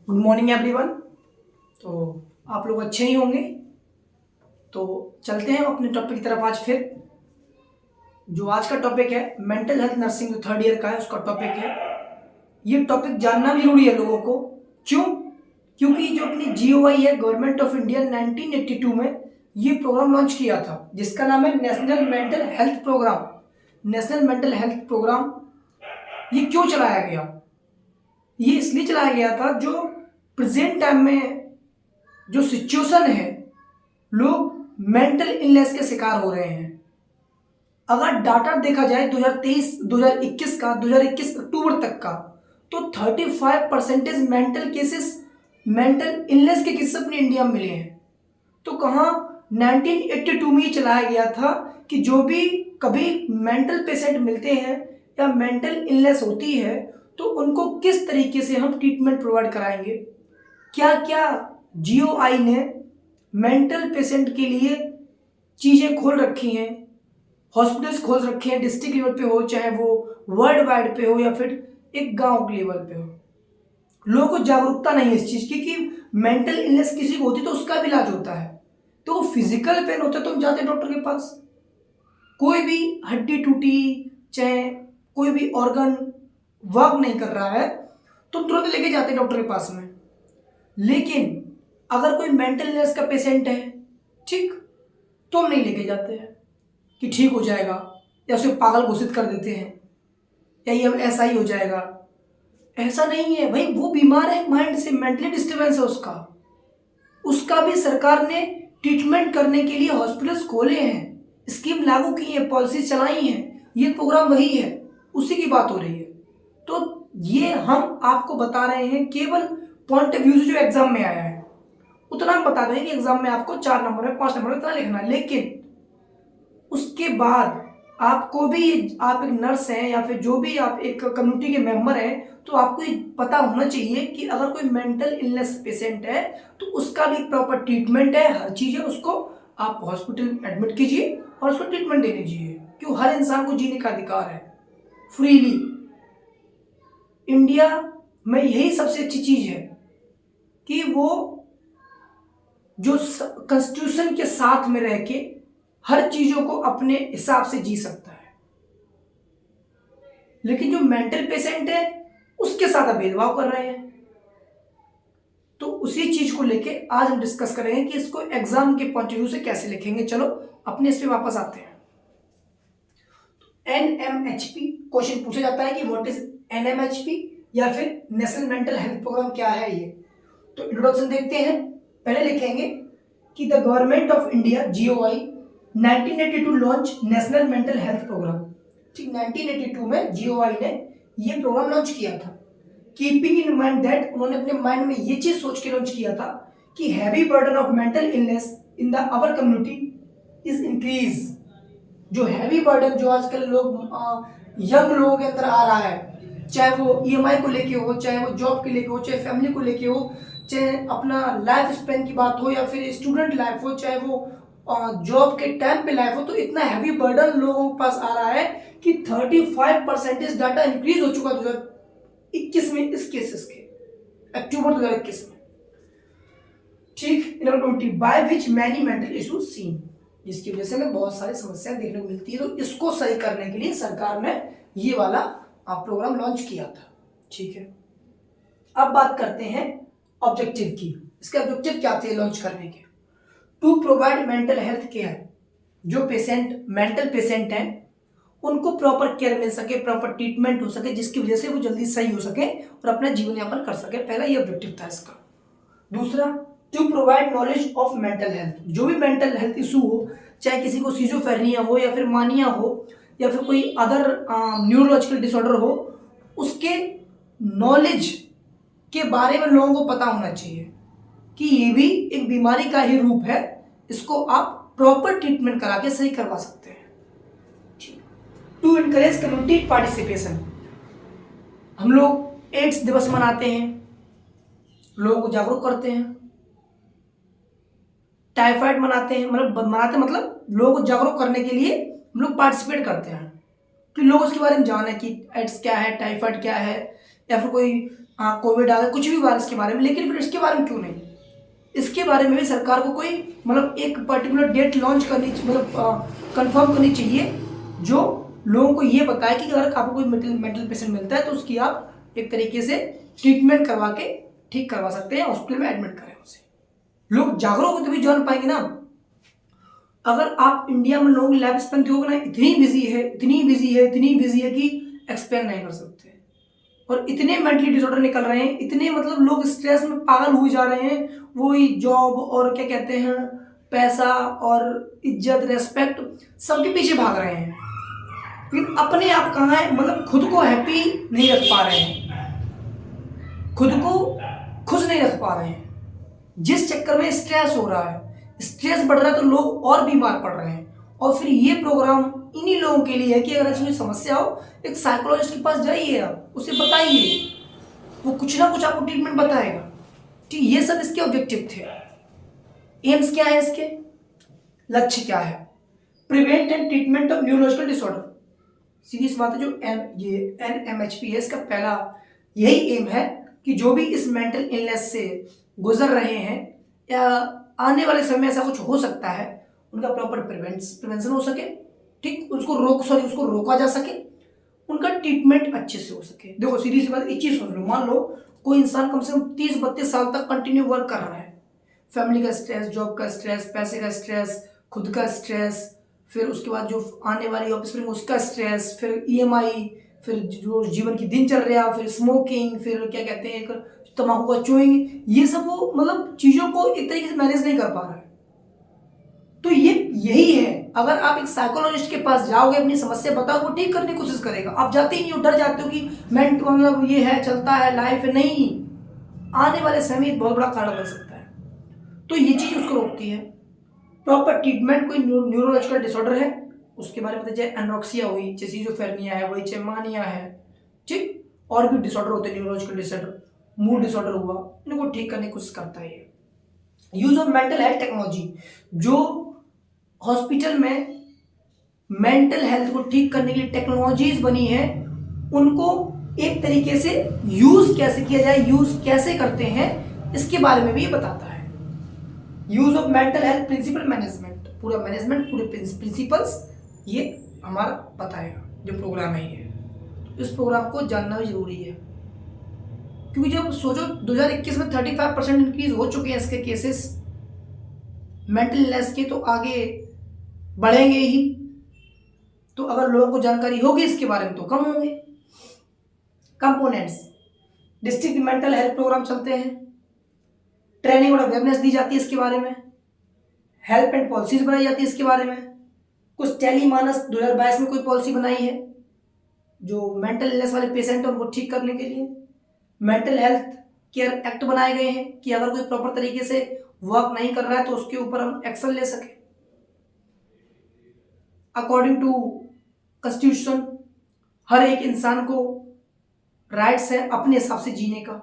Good morning everyone. तो आप लोग अच्छे ही होंगे। तो चलते हैं अपने टॉपिक की तरफ। आज फिर जो आज का टॉपिक है मेंटल हेल्थ नर्सिंग, जो थर्ड ईयर का है उसका टॉपिक है। ये टॉपिक जानना भी जरूरी है लोगों को। क्यों? क्योंकि जो अपनी जीओआई है, गवर्नमेंट ऑफ इंडिया, 1982 में ये प्रोग्राम लॉन्च किया था जिसका नाम है National Mental health Programme. National Mental health Programme ये क्यों चलाया गया? ये इसलिए चलाया गया था जो प्रेजेंट टाइम में जो सिचुएशन है, लोग मेंटल इलनेस के शिकार हो रहे हैं। अगर डाटा देखा जाए 2023 2021 का, 2021 अक्टूबर तक का, तो 35% मेंटल केसेस, मेंटल इलनेस के केसेस अपने इंडिया में मिले हैं। तो कहाँ 1982 में ये चलाया गया था कि जो भी कभी मेंटल पेशेंट मिलते हैं या मेंटल इलनेस होती है तो उनको किस तरीके से हम ट्रीटमेंट प्रोवाइड कराएंगे। क्या क्या जीओआई ने मेंटल पेशेंट के लिए चीज़ें खोल रखी हैं, हॉस्पिटल्स खोल रखे हैं, डिस्ट्रिक्ट लेवल पे हो, चाहे वो वर्ल्ड वाइड पे हो या फिर एक गांव के लेवल पे हो। लोगों को जागरूकता नहीं है इस चीज़ की कि मेंटल इलनेस किसी को होती तो उसका भी इलाज होता है। तो फिजिकल पेन होता है तो हम जाते हैं डॉक्टर के पास। कोई भी हड्डी टूटी, चाहे कोई भी ऑर्गन वर्क नहीं कर रहा है तो तुरंत लेके जाते हैं डॉक्टर के पास में। लेकिन अगर कोई मेंटल इलनेस का पेशेंट है, ठीक, तो हम नहीं लेके जाते हैं कि ठीक हो जाएगा, या उसे पागल घोषित कर देते हैं, या ये अब ऐसा ही हो जाएगा। ऐसा नहीं है भाई, वो बीमार है माइंड से, मेंटली डिस्टर्बेंस है उसका। उसका भी सरकार ने ट्रीटमेंट करने के लिए हॉस्पिटल्स खोले हैं, स्कीम लागू की है, पॉलिसी चलाई हैं। ये प्रोग्राम वही है, उसी की बात हो रही है। तो ये हम आपको बता रहे हैं केवल पॉइंट ऑफ व्यू से जो एग्जाम में आया है उतना हम बता रहे हैं कि एग्जाम में आपको 4 नंबर में 5 नंबर में इतना लिखना है। लेकिन उसके बाद आपको भी, आप एक नर्स हैं या फिर जो भी आप एक कम्युनिटी के मेंबर हैं, तो आपको ये पता होना चाहिए कि अगर कोई मेंटल इलनेस पेशेंट है तो उसका भी प्रॉपर ट्रीटमेंट है, हर चीज़ है। उसको आप हॉस्पिटल एडमिट कीजिए और उसको ट्रीटमेंट दे दीजिए, क्यों? हर इंसान को जीने का अधिकार है फ्रीली। इंडिया में यही सबसे अच्छी चीज़ है कि वो जो कॉन्स्टिट्यूशन के साथ में रह के हर चीज़ों को अपने हिसाब से जी सकता है। लेकिन जो मेंटल पेशेंट है उसके साथ आप भेदभाव कर रहे हैं। तो उसी चीज को लेके आज हम डिस्कस करेंगे कि इसको एग्जाम के पॉइंट ऑफ व्यू से कैसे लिखेंगे। चलो अपने इस पे वापस आते हैं। एनएमएचपी क्वेश्चन पूछा जाता है कि व्हाट इज एनएमएचपी या फिर नेशनल मेंटल हेल्थ प्रोग्राम क्या है ये। तो इंट्रोडक्शन देखते हैं। पहले लिखेंगे कि the Government of India GOI 1982 launch National Mental health Programme. ठीक, 1982 में जीओआई ने ये प्रोग्राम लॉन्च किया था। कीपिंग इन माइंड दैट, उन्होंने अपने माइंड में ये चीज सोच के लॉन्च किया था कि heavy burden of mental illness in the our community is increase. जो हैवी बर्डन जो आजकल लोग यंग लोगों के अंदर आ रहा है, चाहे वो ईएमआई को लेके हो, चाहे वो जॉब के लेके हो, चाहे फैमिली को लेके हो, चाहे अपना लाइफ स्पेन की बात हो या फिर स्टूडेंट लाइफ हो, चाहे वो जॉब के टाइम पे लाइफ हो, तो इतना हैवी बर्डन लोगों के पास आ रहा है कि 35% डाटा इंक्रीज हो चुका 2021 में इस केसेस के, अक्टूबर 2021 में। ठीक, in 20 by which many mental issues seen, जिसकी वजह से हमें बहुत सारी समस्याएं देखने को मिलती है। तो इसको सही करने के लिए सरकार ने ये वाला प्रोग्राम लॉन्च किया था। ठीक है, अब बात करते हैं ऑब्जेक्टिव की। इसके ऑब्जेक्टिव क्या थे लॉन्च करने के? To provide mental health care, जो पेशेंट मेंटल पेशेंट हैं उनको प्रॉपर केयर मिल सके, प्रॉपर ट्रीटमेंट हो सके, जिसकी वजह से वो जल्दी सही हो सके और अपना जीवन यापन कर सके। पहला ये ऑब्जेक्टिव था इसका। दूसरा, to provide knowledge of mental health, जो भी मेंटल हेल्थ इशू हो, चाहे किसी को सिजोफ्रेनिया हो या फिर मानिया हो या फिर कोई अदर न्यूरोलॉजिकल डिसऑर्डर हो, उसके नॉलेज के बारे में लोगों को पता होना चाहिए कि ये भी एक बीमारी का ही रूप है, इसको आप प्रॉपर ट्रीटमेंट करा के सही करवा सकते हैं। टू इनकरेज कम्युनिटी पार्टिसिपेशन, हम लोग एड्स दिवस मनाते हैं, लोगों को जागरूक करते हैं। टाइफाइड मनाते हैं, मतलब लोगों को जागरूक करने के लिए हम लोग पार्टिसिपेट करते हैं कि लोग उसके बारे में जाने कि एड्स क्या है, टाइफाइड क्या है, या फिर कोई कोविड आ गया, कुछ भी वायरस के बारे में, लेकिन फिर इसके बारे में क्यों नहीं? इसके बारे में भी सरकार को कोई मतलब एक पर्टिकुलर डेट लॉन्च करनी, मतलब कंफर्म करनी चाहिए, जो लोगों को ये बताए कि अगर आपको कोई मेंटल पेशेंट मिलता है तो उसकी आप एक तरीके से ट्रीटमेंट करवा के ठीक करवा सकते हैं, हॉस्पिटल में एडमिट करें उसे। लोग जागरूक हो तभी जान पाएंगे ना। अगर आप इंडिया में लोगों की लाइफ स्पेन देखोगे ना, इतनी बिजी है, इतनी बिजी है, इतनी बिजी है कि एक्सप्लेन नहीं कर सकते। और इतने मेंटली डिसऑर्डर निकल रहे हैं, इतने मतलब लोग स्ट्रेस में पागल हुए जा रहे हैं, वही जॉब और क्या कहते हैं पैसा और इज्जत रेस्पेक्ट सबके पीछे भाग रहे हैं, लेकिन अपने आप कहाँ है, मतलब खुद को हैप्पी नहीं रख पा रहे हैं, खुद को खुश नहीं रख पा रहे हैं, जिस चक्कर में स्ट्रेस हो रहा है, स्ट्रेस बढ़ रहा है तो लोग और बीमार पड़ रहे हैं। और फिर ये प्रोग्राम इन्हीं लोगों के लिए है कि अगर ऐसी समस्या हो, एक साइकोलॉजिस्ट के पास जाइए, आप उसे बताइए, वो कुछ ना कुछ आपको ट्रीटमेंट बताएगा। ठीक, ये सब इसके ऑब्जेक्टिव थे। एम्स क्या है इसके, लक्ष्य क्या है? Prevent and treatment of neurological disorder. Serious बात है, जो NMHP है, इसका पहला यही एम है कि जो भी इस मेंटल इलनेस से गुजर रहे हैं या आने वाले समय में ऐसा कुछ हो सकता है, उनका प्रॉपर प्रिवेंशन हो सके, ठीक, उसको रोका जा सके, उनका ट्रीटमेंट अच्छे से हो सके। देखो सीधी सी बात, एक चीज सोच लो, मान लो कोई इंसान कम से कम 30-32 साल तक कंटिन्यू वर्क कर रहा है, फैमिली का स्ट्रेस, जॉब का स्ट्रेस, पैसे का स्ट्रेस, खुद का स्ट्रेस, फिर उसके बाद जो आने वाली ऑफिस में उसका स्ट्रेस, फिर EMI, फिर जो जीवन की दिनचर्या, फिर स्मोकिंग, फिर क्या कहते हैं तम्बाकू का चोइंग, ये सब वो मतलब चीज़ों को एक तरीके से मैनेज नहीं कर पा रहा है। तो ये यही है, अगर आप एक साइकोलॉजिस्ट के पास जाओगे, अपनी समस्या बताओ, वो ठीक करने की कोशिश करेगा। आप जाते ही नहीं हो, डर जाते हो कि मतलब ये है, चलता है, लाइफ है, नहीं, आने वाले समय एक बहुत बड़ा कारण बन सकता है। तो ये चीज़ उसको रोकती है। प्रॉपर ट्रीटमेंट, कोई न्यूरोलॉजिकल डिसऑर्डर है उसके बारे में पता, चाहे एनोक्सिया हुई, चाहे सिजोफ्रेनिया है, वही चाहे मानिया है, ठीक, और भी डिसऑर्डर होते हैं न्यूरोलॉजिकल डिसऑर्डर, मूड डिसऑर्डर हुआ, इनको ठीक करने की कोशिश करता है ये। Use of mental health technology, जो हॉस्पिटल में मेंटल हेल्थ को ठीक करने के लिए टेक्नोलॉजीज बनी है, उनको एक तरीके से यूज कैसे किया जाए, यूज कैसे करते हैं, इसके बारे में भी ये बताता है। Use of mental health principle management, पूरा मैनेजमेंट, पूरे प्रिंसिपल्स ये हमारा बताएगा जो प्रोग्राम है ये। इस प्रोग्राम को जानना भी जरूरी है, क्योंकि जब सोचो 2021 में 35% इंक्रीज हो चुके हैं इसके केसेस मेंटल इलनेस के, तो आगे बढ़ेंगे ही। तो अगर लोगों को जानकारी होगी इसके बारे में तो कम होंगे। Components, district mental health programme चलते हैं, ट्रेनिंग और अवेयरनेस दी जाती है इसके बारे में, हेल्प एंड पॉलिसीज बनाई जाती है इसके बारे में, कुछ टेलीमानस 2022 में कोई पॉलिसी बनाई है जो मेंटल इलनेस वाले पेशेंट है उनको ठीक करने के लिए। मेंटल हेल्थ केयर एक्ट बनाए गए हैं कि अगर कोई प्रॉपर तरीके से वर्क नहीं कर रहा है तो उसके ऊपर हम एक्शन ले सकें। अकॉर्डिंग टू कॉन्स्टिट्यूशन हर एक इंसान को राइट्स है अपने हिसाब से जीने का,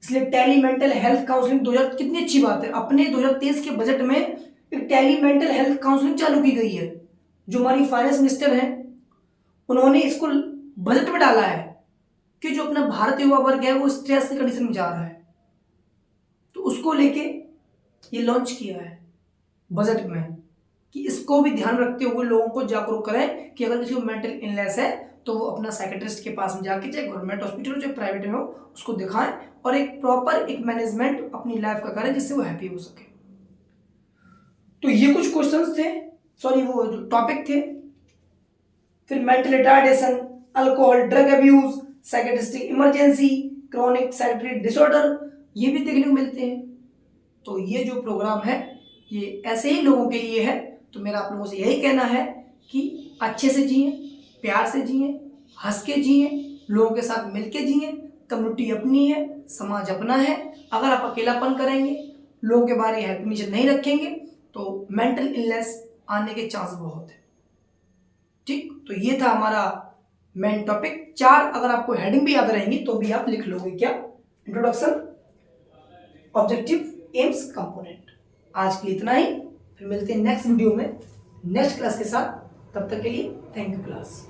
इसलिए टेली मेंटल हेल्थ काउंसलिंग 2000, कितनी अच्छी बात है, अपने 2023 के बजट में एक टेली मेंटल हेल्थ काउंसलिंग चालू की गई है। जो हमारी फाइनेंस मिनिस्टर हैं उन्होंने इसको बजट में डाला है कि जो अपना भारतीय युवा वर्ग है वो स्ट्रेस की कंडीशन में जा रहा है, तो उसको लेके ये लॉन्च किया है बजट में कि इसको भी ध्यान रखते हुए लोगों को जागरूक करें कि अगर किसी को मेंटल इलनेस है तो वो अपना साइकेट्रिस्ट के पास में जाके, चाहे गवर्नमेंट हॉस्पिटल हो चाहे प्राइवेट में हो, उसको दिखाएं और एक प्रॉपर एक मैनेजमेंट अपनी लाइफ का करें जिससे वो हैप्पी हो सके। तो ये कुछ क्वेश्चंस थे, सॉरी वो जो टॉपिक थे। फिर mental retardation, alcohol, drug abuse, psychiatristic emergency, chronic psychiatric disorder, ये भी देखने को मिलते हैं। तो ये जो प्रोग्राम है ये ऐसे ही लोगों के लिए है। तो मेरा आप लोगों से यही कहना है कि अच्छे से जिए, प्यार से जिए, हंस के जिए, लोगों के साथ मिलके जिए। कम्युनिटी अपनी है, समाज अपना है। अगर आप अकेलापन करेंगे, लोगों के बारे में हेल्प नहीं रखेंगे तो मेंटल इलनेस आने के चांस बहुत है। ठीक, तो ये था हमारा मेन टॉपिक। 4 अगर आपको हेडिंग भी याद रहेंगी तो भी आप लिख लोगे। क्या? Introduction, objective, AIIMS, component. आज के लिए इतना ही, फिर मिलते हैं नेक्स्ट वीडियो में नेक्स्ट क्लास के साथ। तब तक के लिए थैंक यू क्लास।